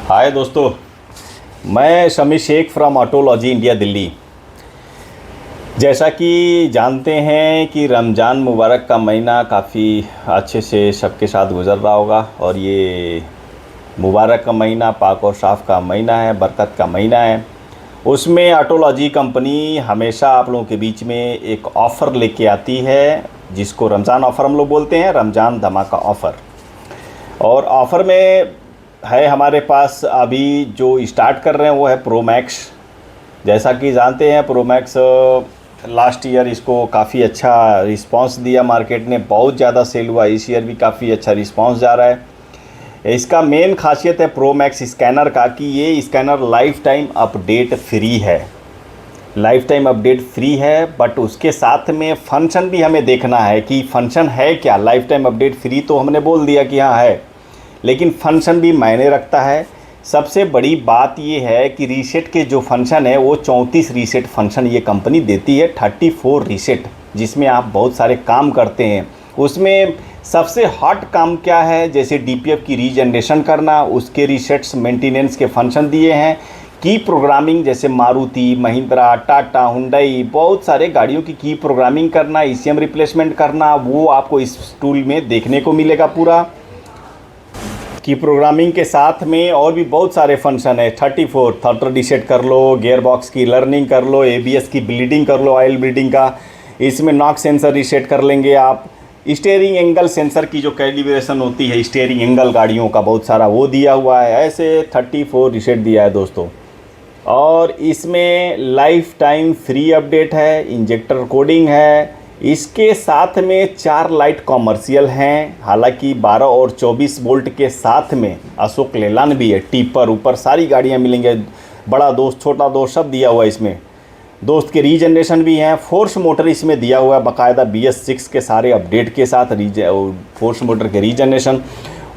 हाय दोस्तों, मैं Shami Sheikh from Autology India Delhi. जैसा कि जानते हैं कि रमज़ान मुबारक का महीना काफ़ी अच्छे से सबके साथ गुज़र रहा होगा और ये मुबारक का महीना पाक और साफ़ का महीना है, बरकत का महीना है। उसमें ऑटोलॉजी कंपनी हमेशा आप लोगों के बीच में एक ऑफ़र लेके आती है, जिसको रमज़ान ऑफ़र हम लोग बोलते हैं, रमज़ान धमाका ऑफ़र। और ऑफ़र में है हमारे पास अभी जो स्टार्ट कर रहे हैं वो है प्रो मैक्स। जैसा कि जानते हैं प्रो मैक्स लास्ट ईयर इसको काफ़ी अच्छा रिस्पांस दिया, मार्केट ने बहुत ज़्यादा सेल हुआ। इस ईयर भी काफ़ी अच्छा रिस्पांस जा रहा है। इसका मेन खासियत है प्रो मैक्स स्कैनर का कि ये scanner life time update free है। लाइफ टाइम अपडेट फ्री है, बट उसके साथ में फंक्शन भी हमें देखना है कि फंक्शन है क्या। लाइफ टाइम अपडेट फ्री तो हमने बोल दिया कि हाँ है, लेकिन फंक्शन भी मायने रखता है। सबसे बड़ी बात ये है कि रीसेट के जो फंक्शन है वो 34 रीसेट फंक्शन ये कंपनी देती है, 34 रीसेट, जिसमें आप बहुत सारे काम करते हैं। उसमें सबसे हॉट काम क्या है, जैसे डीपीएफ की रीजनरेशन करना, उसके रीसेट्स मेंटेनेंस के फंक्शन दिए हैं। की प्रोग्रामिंग, जैसे मारुति, महिंद्रा, टाटा, हुंडई, बहुत सारे गाड़ियों की प्रोग्रामिंग करना, ईसीएम रिप्लेसमेंट करना, वो आपको इस टूल में देखने को मिलेगा। पूरा की प्रोग्रामिंग के साथ में और भी बहुत सारे फंक्शन है। 34 थ्रॉटल रीसेट कर लो, गियर बॉक्स की लर्निंग कर लो, एबीएस की ब्लीडिंग कर लो, ऑयल ब्लीडिंग का, इसमें नॉक सेंसर रीसेट कर लेंगे आप। स्टीयरिंग एंगल सेंसर की जो कैलिब्रेशन होती है स्टीयरिंग एंगल गाड़ियों का, बहुत सारा वो दिया हुआ है। ऐसे 34 रीसेट दिया है दोस्तों। और इसमें लाइफ टाइम फ्री अपडेट है, इंजेक्टर कोडिंग है। इसके साथ में 4 लाइट कॉमर्शियल हैं, हालांकि 12 और 24 वोल्ट के साथ में अशोक लेलैंड भी है। टिपर ऊपर सारी गाड़ियां मिलेंगे, बड़ा दोस्त छोटा दोस्त सब दिया हुआ है इसमें। दोस्त के रीजनरेशन भी हैं। फोर्स मोटर इसमें दिया हुआ है बाकायदा BS6 के सारे अपडेट के साथ, फोर्स मोटर के रीजनरेशन।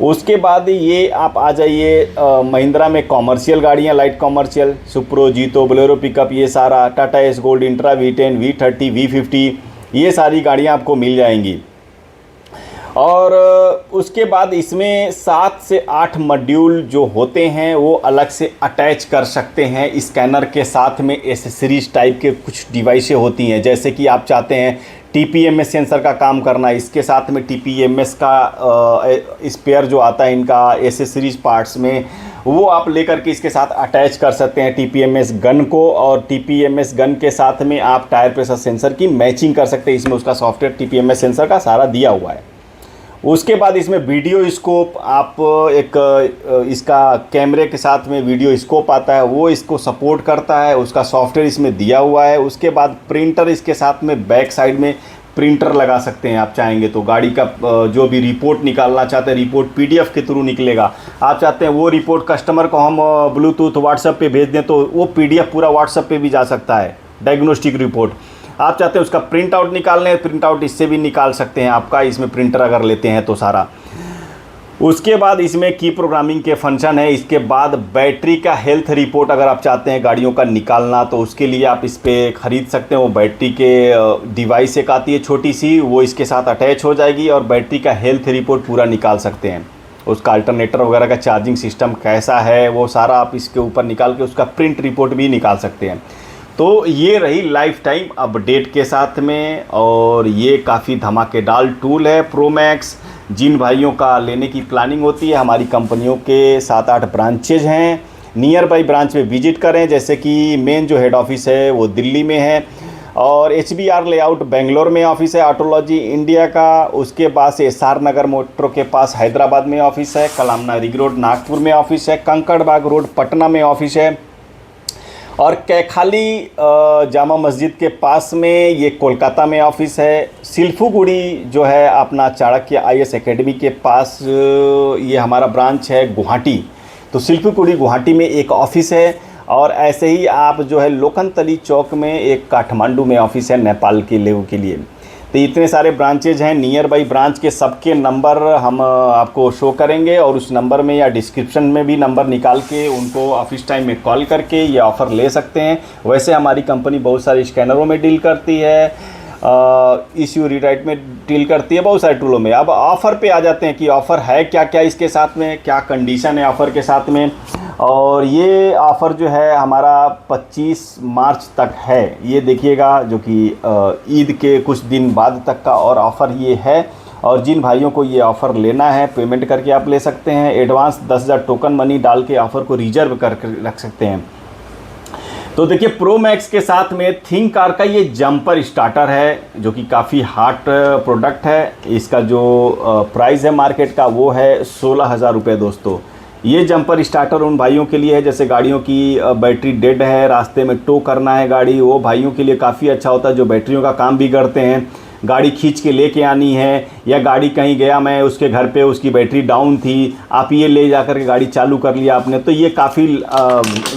उसके बाद ये आप आ जाइए महिंद्रा में कॉमर्शियल गाड़ियाँ, लाइट कॉमर्शियल, सुप्रो, जीतो, बोलेरो पिकअप, ये सारा, Tata S gold, intra, V10, V30, V50, ये सारी गाड़ियाँ आपको मिल जाएंगी। और उसके बाद इसमें 7 से 8 मॉड्यूल जो होते हैं वो अलग से अटैच कर सकते हैं स्कैनर के साथ में। एसेसरीज टाइप के कुछ डिवाइसें होती हैं, जैसे कि आप चाहते हैं TPMS सेंसर का काम करना, इसके साथ में TPMS का स्पेयर जो आता है इनका एसेसरीज पार्ट्स में, वो आप लेकर के इसके साथ अटैच कर सकते हैं TPMS गन को। और TPMS गन के साथ में आप टायर प्रेशर सेंसर की मैचिंग कर सकते हैं, इसमें उसका सॉफ्टवेयर TPMS सेंसर का सारा दिया हुआ है। उसके बाद इसमें वीडियो स्कोप, आप एक इसका कैमरे के साथ में वीडियो स्कोप आता है, वो इसको सपोर्ट करता है, उसका सॉफ्टवेयर इसमें दिया हुआ है। उसके बाद प्रिंटर, इसके साथ में बैक साइड में प्रिंटर लगा सकते हैं आप चाहेंगे तो। गाड़ी का जो भी रिपोर्ट निकालना चाहते हैं, रिपोर्ट PDF के थ्रू निकलेगा। आप चाहते हैं वो रिपोर्ट कस्टमर को हम ब्लूटूथ व्हाट्सएप पे भेज दें तो वो PDF पूरा व्हाट्सएप पे भी जा सकता है, डायग्नोस्टिक रिपोर्ट। आप चाहते हैं उसका प्रिंट आउट निकालना है, प्रिंट आउट इससे भी निकाल सकते हैं आपका, इसमें प्रिंटर अगर लेते हैं तो सारा। उसके बाद इसमें की प्रोग्रामिंग के फंक्शन है। इसके बाद बैटरी का हेल्थ रिपोर्ट अगर आप चाहते हैं गाड़ियों का निकालना तो उसके लिए आप इस पर ख़रीद सकते हैं। वो बैटरी के डिवाइस एक आती है छोटी सी, वो इसके साथ अटैच हो जाएगी और बैटरी का हेल्थ रिपोर्ट पूरा निकाल सकते हैं। उसका अल्टरनेटर वगैरह का चार्जिंग सिस्टम कैसा है वो सारा आप इसके ऊपर निकाल के उसका प्रिंट रिपोर्ट भी निकाल सकते हैं। तो ये रही लाइफ टाइम अपडेट के साथ में, और ये काफ़ी धमाकेदार टूल है प्रो मैक्स। जिन भाइयों का लेने की प्लानिंग होती है, हमारी कंपनियों के 7-8 ब्रांचेज हैं, नियर बाई ब्रांच में विजिट करें। जैसे कि मेन जो हेड ऑफिस है वो दिल्ली में है, और HBR लेआउट बेंगलोर में ऑफिस है ऑटोलॉजी इंडिया का। उसके बाद से SR नगर मेट्रो के पास हैदराबाद में ऑफिस है, कलामना रिंग रोड नागपुर में ऑफिस है, कंकड़बाग रोड पटना में ऑफिस है, और कैखाली जामा मस्जिद के पास में ये कोलकाता में ऑफिस है। सिल्फुगुड़ी जो है अपना चाणक्य IAS एकेडमी के पास ये हमारा ब्रांच है गुवाहाटी। तो सिल्फुगुड़ी गुवाहाटी में एक ऑफिस है, और ऐसे ही आप जो है लोखंडतली चौक में एक काठमांडू में ऑफिस है नेपाल के लेव के लिए। तो इतने सारे ब्रांचेज हैं। नियर बाई ब्रांच के सबके नंबर हम आपको शो करेंगे, और उस नंबर में या डिस्क्रिप्शन में भी नंबर निकाल के उनको ऑफिस टाइम में कॉल करके ये ऑफ़र ले सकते हैं। वैसे हमारी कंपनी बहुत सारे स्कैनरों में डील करती है, इश्यू रीराइट में डील करती है, बहुत सारे टूलों में। अब ऑफ़र पे आ जाते हैं कि ऑफ़र है क्या क्या इसके साथ में, क्या कंडीशन है ऑफ़र के साथ में। और ये ऑफ़र जो है हमारा 25 मार्च तक है, ये देखिएगा, जो कि ईद के कुछ दिन बाद तक का और ऑफ़र ये है। और जिन भाइयों को ये ऑफ़र लेना है पेमेंट करके आप ले सकते हैं। एडवांस 10,000 टोकन मनी डाल के ऑफ़र को रिजर्व करके रख सकते हैं। तो देखिए, प्रो मैक्स के साथ में थिंक कार का ये जंपर स्टार्टर है, जो कि काफ़ी हॉट प्रोडक्ट है। इसका जो प्राइस है मार्केट का वो है 16,000 रुपये दोस्तों। ये जंपर स्टार्टर उन भाइयों के लिए है, जैसे गाड़ियों की बैटरी डेड है, रास्ते में टो करना है गाड़ी, वो भाइयों के लिए काफ़ी अच्छा होता है, जो बैटरियों का काम भी करते हैं। गाड़ी खींच के लेके आनी है, या गाड़ी कहीं गया मैं उसके घर पे, उसकी बैटरी डाउन थी, आप ये ले जा कर के गाड़ी चालू कर लिया आपने, तो ये काफ़ी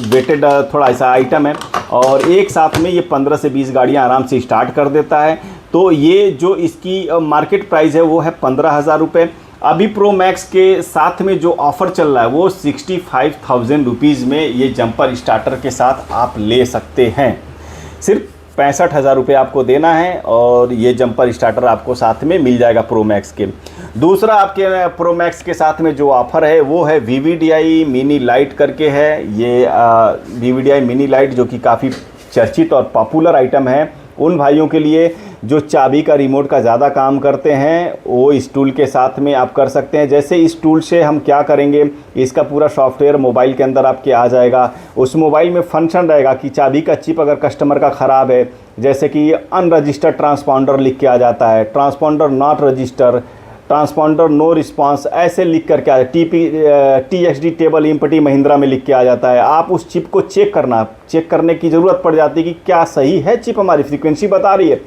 वेटेड थोड़ा ऐसा आइटम है। और एक साथ में ये 15 से 20 गाड़ियाँ आराम से स्टार्ट कर देता है। तो ये जो इसकी मार्केट प्राइस है वो है 15,000 रुपये। अभी प्रो मैक्स के साथ में जो ऑफ़र चल रहा है वो 65,000 रुपीज़ में ये जंपर स्टार्टर के साथ आप ले सकते हैं। सिर्फ 65,000 रुपये आपको देना है और ये जंपर स्टार्टर आपको साथ में मिल जाएगा प्रो मैक्स के। दूसरा आपके प्रो मैक्स के साथ में जो ऑफ़र है वो है VVDI मिनी लाइट करके है। ये VVDI मिनी लाइट जो कि काफ़ी चर्चित और पॉपुलर आइटम है उन भाइयों के लिए जो चाबी का रिमोट का ज़्यादा काम करते हैं, वो इस टूल के साथ में आप कर सकते हैं। जैसे इस टूल से हम क्या करेंगे, इसका पूरा सॉफ्टवेयर मोबाइल के अंदर आपके आ जाएगा। उस मोबाइल में फंक्शन रहेगा कि चाबी का चिप अगर कस्टमर का ख़राब है, जैसे कि अनरजिस्टर्ड ट्रांसपॉन्डर लिख के आ जाता है, transponder not register, transponder no response, ऐसे लिख करके आ TXD टेबल इम्पटी महिंद्रा में लिख के आ जाता है। आप उस चिप को चेक करने की ज़रूरत पड़ जाती है कि क्या सही है चिप, हमारी फ्रीक्वेंसी बता रही है।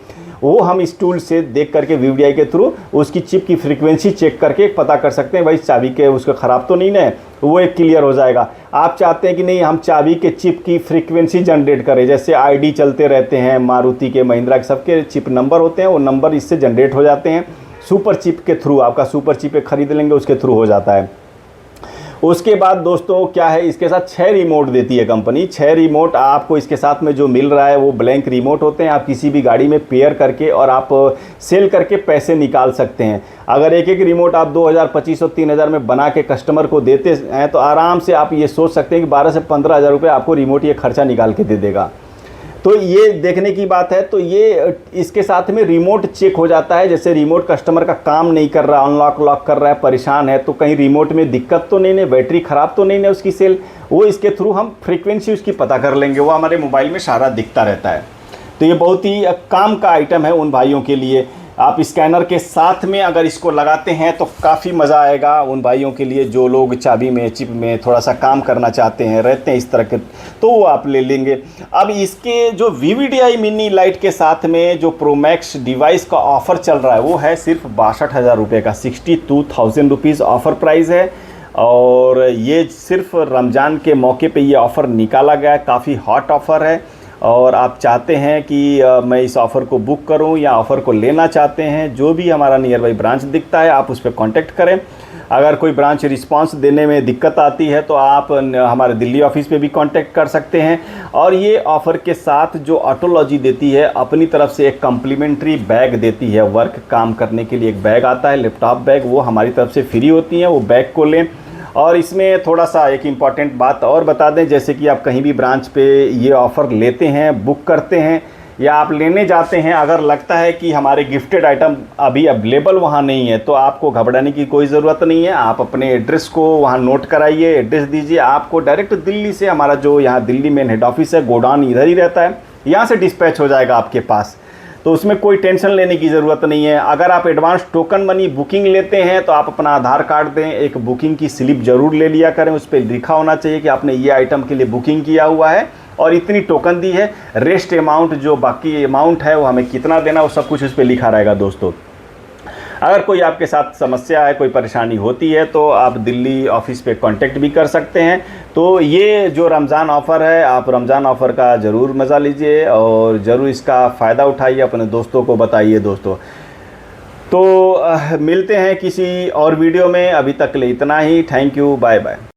वो हम इस टूल से देख करके VVDI के थ्रू उसकी चिप की फ्रीक्वेंसी चेक करके पता कर सकते हैं भाई चाबी के उसका ख़राब तो नहीं है, वो एक क्लियर हो जाएगा। आप चाहते हैं कि नहीं हम चाबी के चिप की फ्रीक्वेंसी जनरेट करें, जैसे ID चलते रहते हैं, मारुति के, महिंद्रा के, सबके चिप नंबर होते हैं, वो नंबर इससे जनरेट हो जाते हैं सुपर चिप के थ्रू। आपका सुपर चिप खरीद लेंगे उसके थ्रू हो जाता है। उसके बाद दोस्तों क्या है, इसके साथ 6 रिमोट देती है कंपनी। 6 रिमोट आपको इसके साथ में जो मिल रहा है वो ब्लैंक रिमोट होते हैं। आप किसी भी गाड़ी में पेयर करके और आप सेल करके पैसे निकाल सकते हैं। अगर एक एक रिमोट आप 2,000, 2,500, 3,000 में बना के कस्टमर को देते हैं तो आराम से आप ये सोच सकते हैं कि 12 से 15,000 रुपये आपको रिमोट ये खर्चा निकाल के दे देगा। तो ये देखने की बात है। तो ये इसके साथ में रिमोट चेक हो जाता है, जैसे रिमोट कस्टमर का काम नहीं कर रहा, अनलॉक लॉक कर रहा है, परेशान है, तो कहीं रिमोट में दिक्कत तो नहीं है, बैटरी ख़राब तो नहीं है उसकी सेल, वो इसके थ्रू हम फ्रीक्वेंसी उसकी पता कर लेंगे, वो हमारे मोबाइल में सारा दिखता रहता है। तो ये बहुत ही काम का आइटम है उन भाइयों के लिए। आप स्कैनर के साथ में अगर इसको लगाते हैं तो काफ़ी मज़ा आएगा उन भाइयों के लिए जो लोग चाबी में, चिप में थोड़ा सा काम करना चाहते हैं, रहते हैं इस तरह के, तो वो आप ले लेंगे। अब इसके जो VVDI मिनी लाइट के साथ में जो प्रो मैक्स डिवाइस का ऑफ़र चल रहा है वो है सिर्फ 62,000 रुपये का, 62,000 रुपीज़ ऑफ़र प्राइस है। और ये सिर्फ रमज़ान के मौके पे ये ऑफ़र निकाला गया है, काफ़ी हॉट ऑफ़र है। और आप चाहते हैं कि मैं इस ऑफ़र को बुक करूं या ऑफ़र को लेना चाहते हैं, जो भी हमारा नियर बाई ब्रांच दिखता है आप उस पर कॉन्टेक्ट करें। अगर कोई ब्रांच रिस्पांस देने में दिक्कत आती है तो आप हमारे दिल्ली ऑफिस पे भी कांटेक्ट कर सकते हैं। और ये ऑफ़र के साथ जो ऑटोलॉजी देती है अपनी तरफ से एक कम्प्लीमेंट्री बैग देती है, वर्क काम करने के लिए एक बैग आता है, लैपटॉप बैग, वो हमारी तरफ से फ्री होती है, वो बैग को लें। और इसमें थोड़ा सा एक इम्पॉर्टेंट बात और बता दें, जैसे कि आप कहीं भी ब्रांच पे ये ऑफ़र लेते हैं, बुक करते हैं या आप लेने जाते हैं, अगर लगता है कि हमारे गिफ्टेड आइटम अभी अवेलेबल वहाँ नहीं है तो आपको घबराने की कोई ज़रूरत नहीं है। आप अपने एड्रेस को वहाँ नोट कराइए, एड्रेस दीजिए, आपको डायरेक्ट दिल्ली से, हमारा जो यहाँ दिल्ली मेन हेड ऑफिस है, गोडाउन इधर ही रहता है, यहाँ से डिस्पैच हो जाएगा आपके पास, तो उसमें कोई टेंशन लेने की ज़रूरत नहीं है। अगर आप एडवांस टोकन मनी बुकिंग लेते हैं तो आप अपना आधार कार्ड दें, एक बुकिंग की स्लिप ज़रूर ले लिया करें, उस पर लिखा होना चाहिए कि आपने ये आइटम के लिए बुकिंग किया हुआ है और इतनी टोकन दी है, रेस्ट अमाउंट जो बाकी अमाउंट है वो हमें कितना देना, वो सब कुछ उस पर लिखा रहेगा दोस्तों। अगर कोई आपके साथ समस्या है, कोई परेशानी होती है तो आप दिल्ली ऑफिस पे कांटेक्ट भी कर सकते हैं। तो ये जो रमज़ान ऑफ़र है, आप रमज़ान ऑफ़र का ज़रूर मज़ा लीजिए और ज़रूर इसका फ़ायदा उठाइए, अपने दोस्तों को बताइए दोस्तों। तो मिलते हैं किसी और वीडियो में, अभी तक के लिए इतना ही। Thank you, bye bye.